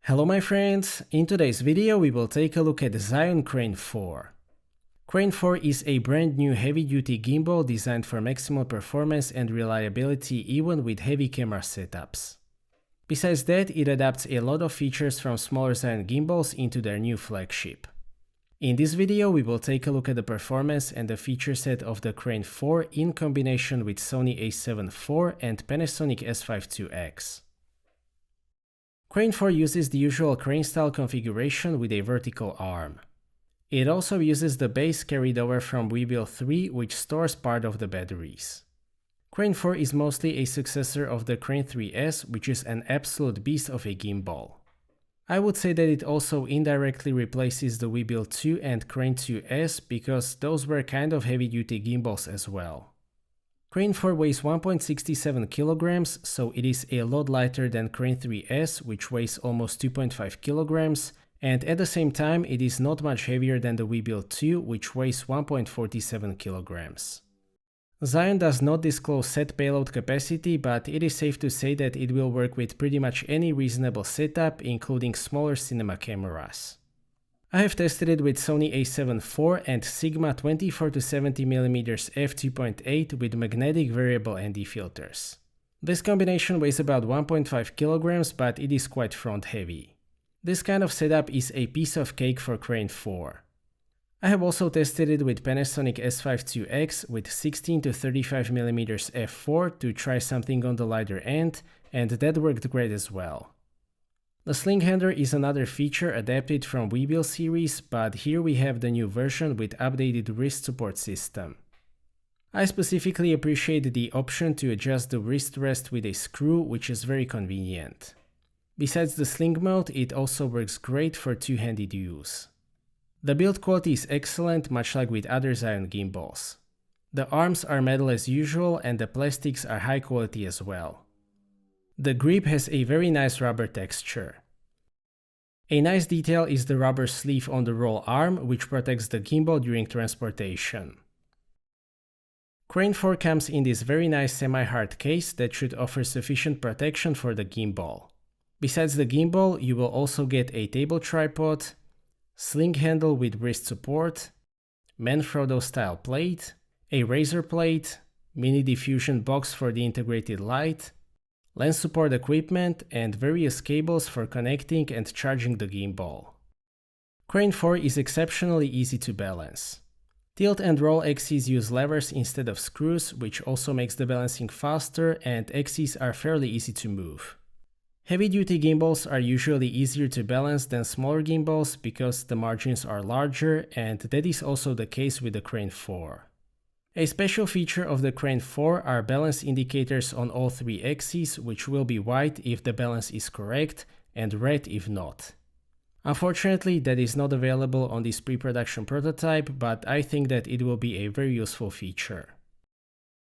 Hello my friends, in today's video we will take a look at the Zhiyun Crane 4. Crane 4 is a brand new heavy-duty gimbal designed for maximal performance and reliability even with heavy camera setups. Besides that, it adapts a lot of features from smaller Zhiyun gimbals into their new flagship. In this video we will take a look at the performance and the feature set of the Crane 4 in combination with Sony A7IV and Panasonic S5 IIx. Crane 4 uses the usual crane-style configuration with a vertical arm. It also uses the base carried over from Weebill 3, which stores part of the batteries. Crane 4 is mostly a successor of the Crane 3S, which is an absolute beast of a gimbal. I would say that it also indirectly replaces the Weebill 2 and Crane 2S because those were kind of heavy-duty gimbals as well. Crane 4 weighs 1.67 kilograms, so it is a lot lighter than Crane 3S, which weighs almost 2.5 kilograms, and at the same time it is not much heavier than the Weebill 2, which weighs 1.47 kilograms. Zhiyun does not disclose set payload capacity, but it is safe to say that it will work with pretty much any reasonable setup, including smaller cinema cameras. I have tested it with Sony A7IV and Sigma 24-70mm f2.8 with magnetic variable ND filters. This combination weighs about 1.5 kilograms, but it is quite front heavy. This kind of setup is a piece of cake for Crane 4. I have also tested it with Panasonic S5 IIx with 16-35mm f4 to try something on the lighter end, and that worked great as well. The Sling handler is another feature adapted from Weebill series, but here we have the new version with updated wrist support system. I specifically appreciate the option to adjust the wrist rest with a screw, which is very convenient. Besides the Sling mode, it also works great for two-handed use. The build quality is excellent, much like with other Zhiyun gimbals. The arms are metal as usual and the plastics are high quality as well. The grip has a very nice rubber texture. A nice detail is the rubber sleeve on the roll arm, which protects the gimbal during transportation. Crane 4 comes in this very nice semi-hard case that should offer sufficient protection for the gimbal. Besides the gimbal, you will also get a table tripod, sling handle with wrist support, Manfrotto style plate, a razor plate, mini diffusion box for the integrated light, lens support equipment, and various cables for connecting and charging the gimbal. Crane 4 is exceptionally easy to balance. Tilt and roll axes use levers instead of screws, which also makes the balancing faster, and axes are fairly easy to move. Heavy-duty gimbals are usually easier to balance than smaller gimbals because the margins are larger, and that is also the case with the Crane 4. A special feature of the Crane 4 are balance indicators on all three axes, which will be white if the balance is correct and red if not. Unfortunately, that is not available on this pre-production prototype, but I think that it will be a very useful feature.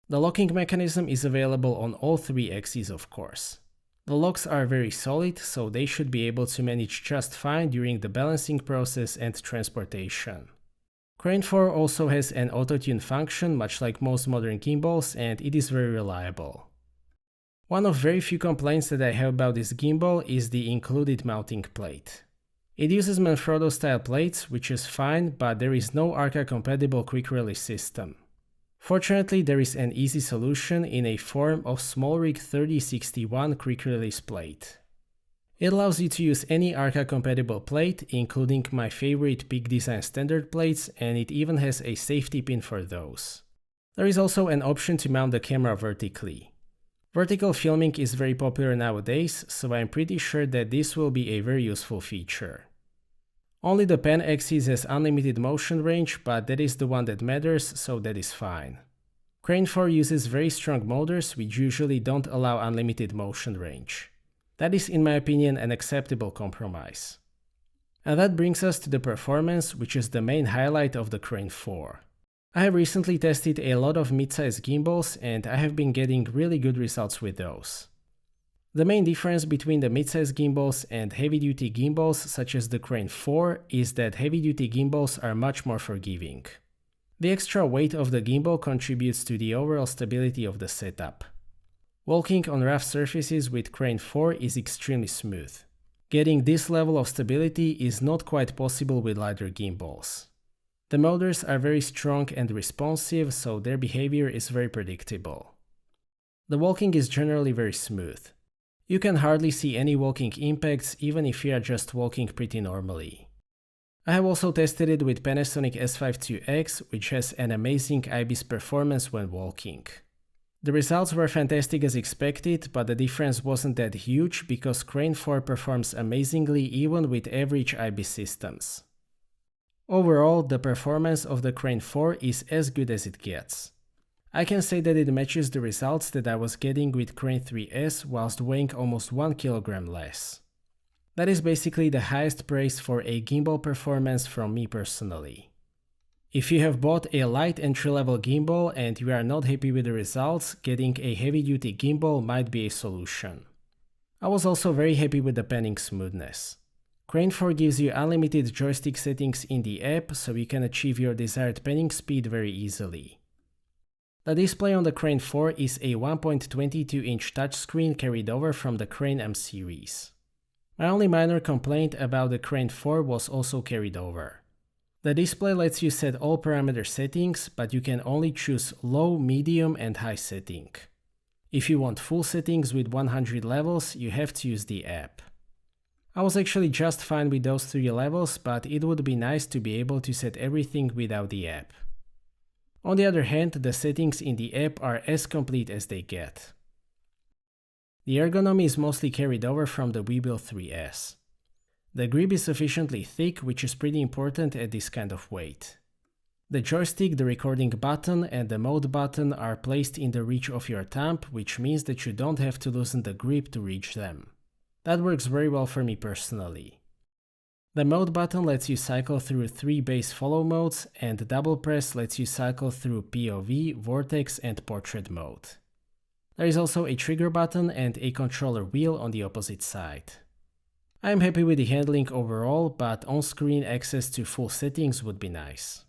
The locking mechanism is available on all three axes, of course. The locks are very solid, so they should be able to manage just fine during the balancing process and transportation. Crane 4 also has an auto-tune function, much like most modern gimbals, and it is very reliable. One of very few complaints that I have about this gimbal is the included mounting plate. It uses Manfrotto style plates, which is fine, but there is no ARCA-compatible quick release system. Fortunately, there is an easy solution in a form of SmallRig 3061 quick release plate. It allows you to use any ARCA-compatible plate, including my favorite Peak Design standard plates, and it even has a safety pin for those. There is also an option to mount the camera vertically. Vertical filming is very popular nowadays, so I'm pretty sure that this will be a very useful feature. Only the pan axis has unlimited motion range, but that is the one that matters, so that is fine. Crane 4 uses very strong motors, which usually don't allow unlimited motion range. That is, in my opinion, an acceptable compromise. And that brings us to the performance, which is the main highlight of the Crane 4. I have recently tested a lot of mid-size gimbals, and I have been getting really good results with those. The main difference between the mid-size gimbals and heavy-duty gimbals, such as the Crane 4, is that heavy-duty gimbals are much more forgiving. The extra weight of the gimbal contributes to the overall stability of the setup. Walking on rough surfaces with Crane 4 is extremely smooth. Getting this level of stability is not quite possible with lighter gimbals. The motors are very strong and responsive, so their behavior is very predictable. The walking is generally very smooth. You can hardly see any walking impacts even if you are just walking pretty normally. I have also tested it with Panasonic S5 IIx, which has an amazing IBIS performance when walking. The results were fantastic as expected, but the difference wasn't that huge because Crane 4 performs amazingly even with average IBIS systems. Overall, the performance of the Crane 4 is as good as it gets. I can say that it matches the results that I was getting with Crane 3S whilst weighing almost 1 kg less. That is basically the highest praise for a gimbal performance from me personally. If you have bought a light entry-level gimbal and you are not happy with the results, getting a heavy-duty gimbal might be a solution. I was also very happy with the panning smoothness. Crane 4 gives you unlimited joystick settings in the app, so you can achieve your desired panning speed very easily. The display on the Crane 4 is a 1.22-inch touchscreen carried over from the Crane M series. My only minor complaint about the Crane 4 was also carried over. The display lets you set all parameter settings, but you can only choose low, medium and high setting. If you want full settings with 100 levels, you have to use the app. I was actually just fine with those 3 levels, but it would be nice to be able to set everything without the app. On the other hand, the settings in the app are as complete as they get. The ergonomy is mostly carried over from the Weebill 3S. The grip is sufficiently thick, which is pretty important at this kind of weight. The joystick, the recording button and the mode button are placed in the reach of your thumb, which means that you don't have to loosen the grip to reach them. That works very well for me personally. The mode button lets you cycle through 3 base follow modes, and double press lets you cycle through POV, vortex and portrait mode. There is also a trigger button and a controller wheel on the opposite side. I am happy with the handling overall, but on-screen access to full settings would be nice.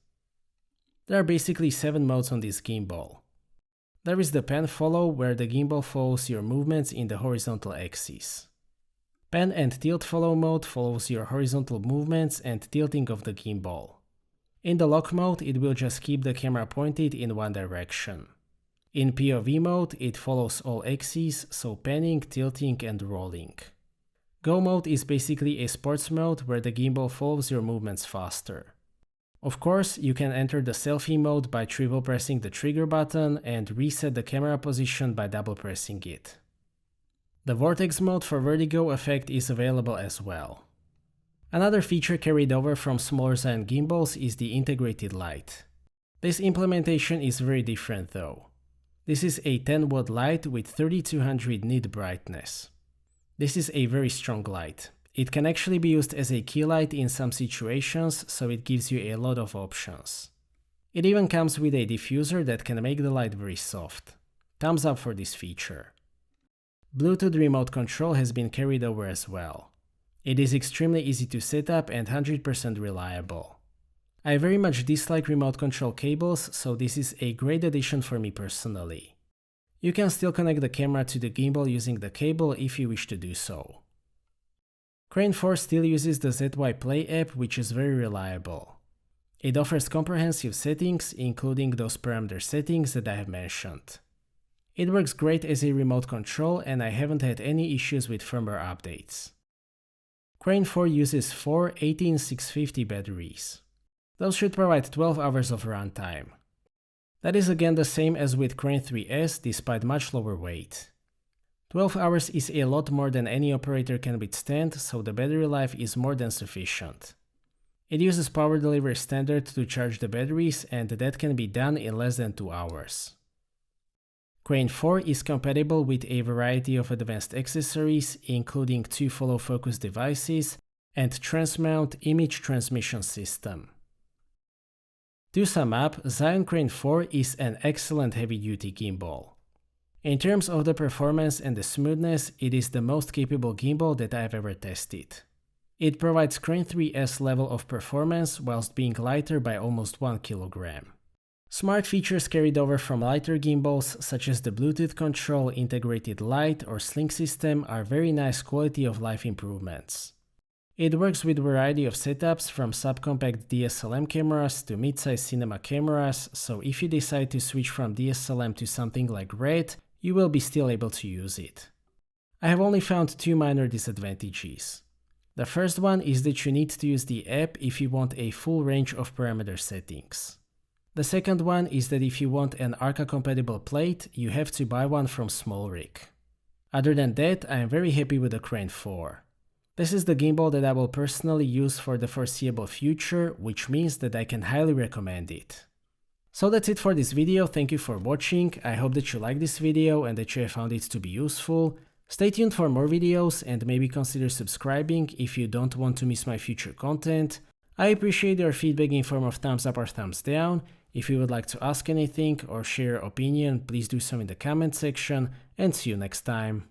There are basically 7 modes on this gimbal. There is the pan follow, where the gimbal follows your movements in the horizontal axis. Pan and tilt follow mode follows your horizontal movements and tilting of the gimbal. In the lock mode, it will just keep the camera pointed in one direction. In POV mode, it follows all axes, so panning, tilting and rolling. Go mode is basically a sports mode where the gimbal follows your movements faster. Of course, you can enter the selfie mode by triple pressing the trigger button and reset the camera position by double pressing it. The vortex mode for vertigo effect is available as well. Another feature carried over from smaller Zhiyun gimbals is the integrated light. This implementation is very different though. This is a 10-watt light with 3200 nit brightness. This is a very strong light. It can actually be used as a key light in some situations, so it gives you a lot of options. It even comes with a diffuser that can make the light very soft. Thumbs up for this feature. Bluetooth remote control has been carried over as well. It is extremely easy to set up and 100% reliable. I very much dislike remote control cables, so this is a great addition for me personally. You can still connect the camera to the gimbal using the cable if you wish to do so. Crane 4 still uses the ZY Play app, which is very reliable. It offers comprehensive settings, including those parameter settings that I have mentioned. It works great as a remote control and I haven't had any issues with firmware updates. Crane 4 uses 4 18650 batteries. Those should provide 12 hours of runtime. That is again the same as with Crane 3S despite much lower weight. 12 hours is a lot more than any operator can withstand, so the battery life is more than sufficient. It uses power delivery standard to charge the batteries and that can be done in less than 2 hours. Crane 4 is compatible with a variety of advanced accessories, including 2 follow focus devices and transmount image transmission system. To sum up, Zhiyun Crane 4 is an excellent heavy-duty gimbal. In terms of the performance and the smoothness, it is the most capable gimbal that I have ever tested. It provides Crane 3S level of performance whilst being lighter by almost 1 kg. Smart features carried over from lighter gimbals, such as the Bluetooth control, integrated light, or Sling system, are very nice quality of life improvements. It works with a variety of setups, from subcompact DSLM cameras to mid-size cinema cameras, so if you decide to switch from DSLM to something like RED, you will be still able to use it. I have only found two minor disadvantages. The first one is that you need to use the app if you want a full range of parameter settings. The second one is that if you want an Arca-compatible plate, you have to buy one from SmallRig. Other than that, I am very happy with the Crane 4. This is the gimbal that I will personally use for the foreseeable future, which means that I can highly recommend it. So that's it for this video, thank you for watching, I hope that you liked this video and that you have found it to be useful. Stay tuned for more videos and maybe consider subscribing if you don't want to miss my future content. I appreciate your feedback in form of thumbs up or thumbs down. If you would like to ask anything or share your opinion, please do so in the comment section, and see you next time.